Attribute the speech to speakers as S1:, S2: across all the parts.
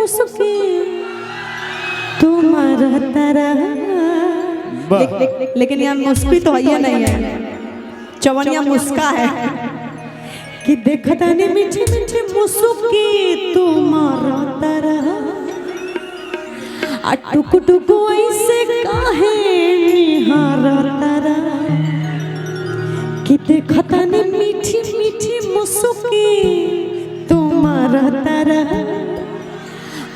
S1: मुस्की तुम्हारा तरह। लेकिन यहाँ मुस्की तो ये नहीं है, चवनिया मुस्का है कि देखता नहीं मीठी मीठी मुस्की तुम्हारा तरह। टुक टुक ऐसे काहे निहारा तारा कि देखता नहीं मीठी मीठी मुस्की तुम्हारा तारा।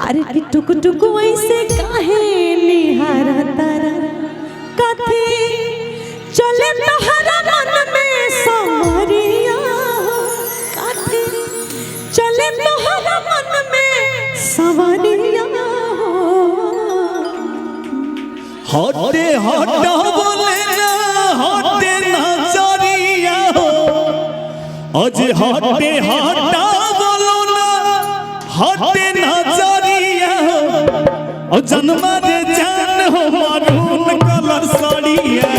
S1: अरे कि टुक टुक ऐसे काहे निहारा तारा। कथे चले तोहरा मन में सवरिया, कथे चले तोहरा मन में सवरिया।
S2: हटे हटा बोले ना हटे नजरिया अज हटे हटा बोलो ना हटे नजरिया और जन्मा दे जान हो मारून कलर साड़िया।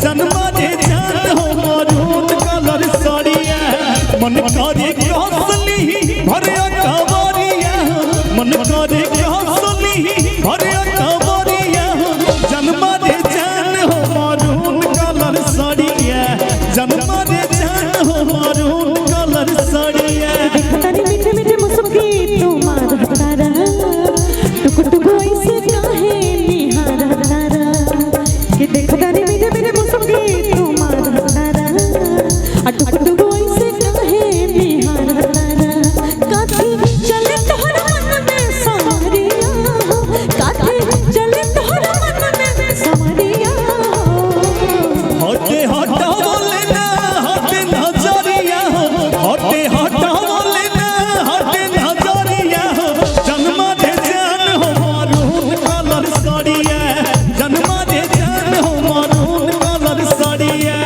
S2: जन्मा दे जान हो मारून कलर साड़िया। मन करे कसली भरे कवरिया, मन करे कसली भरे कवरिया। जन्मा दे जान हो मारून कलर साड़िया। जन्मा दे जान हो मारून कलर साड़िया।
S1: तारी मीठे मीठे मुस्की तुम्हारा तारा। टुक टुक ऐसे काहे निहारा तारा कि देखता नहीं मीठे मीठे मुस्की तुम्हारा तारा। टुक टुक ऐसे काहे निहारा तारा। काथे चले तोहरा मन में सवरिया, काथे चले तोहरा मन में सवरिया।
S2: हटे हटा बोले ना हटे नजरिया, हटे हटा बोले ना हटे नजरिया। जन्मा दे जान हो मारून कलर साड़िया। जन्मा दे जान हो मारून कलर साड़िया।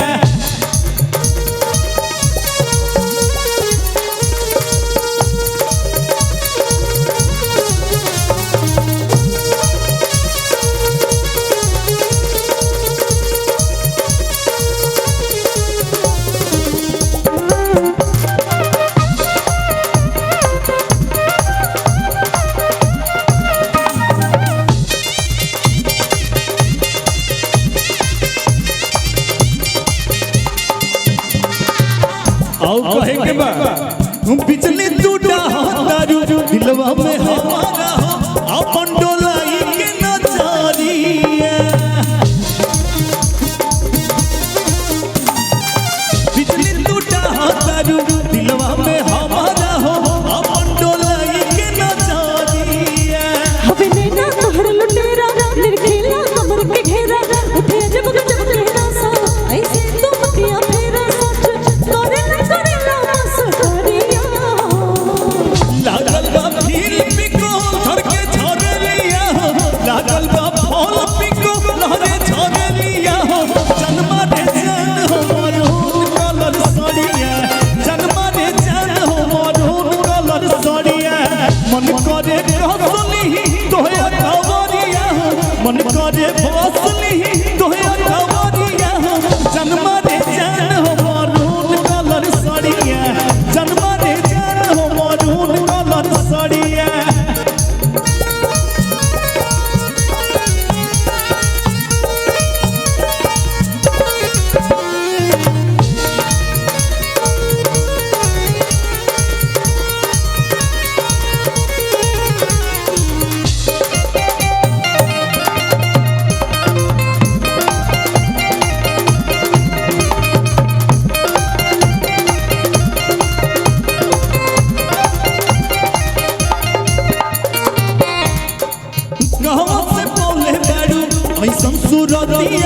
S2: आओ कहेंगे बा बिजली टूटा तारू दिलवा में हमारा हो अपन डोलाई के नजरिया। बिजली टूटा तारू दिलवा में हमारा हो अपन डोलाई के नजरिया।
S1: अबे नैना तोहर लुटेरा निर्खेला कमर के घेरा। उठे जब गजब तेरा सा ऐसे तो मतिया फेरा। सच करे न करेला मस्करिया।
S2: लागल बा फील पिको धर के झरे लिया। लागल बा फल पिको लहरे झरे लिया। जन्मा दे जान हो मारून कलर साड़िया। जन्मा दे जान हो मारून कलर साड़िया। मन करे कसली तोहे कवरिया, मन करे फसली तोहे कवरिया। जन्मा दे जान हो मारून कलर साड़िया। जन्मा दे जान हो मारून कलर साड़िया। कहवा से बोले बारू ऐसन सूरतिया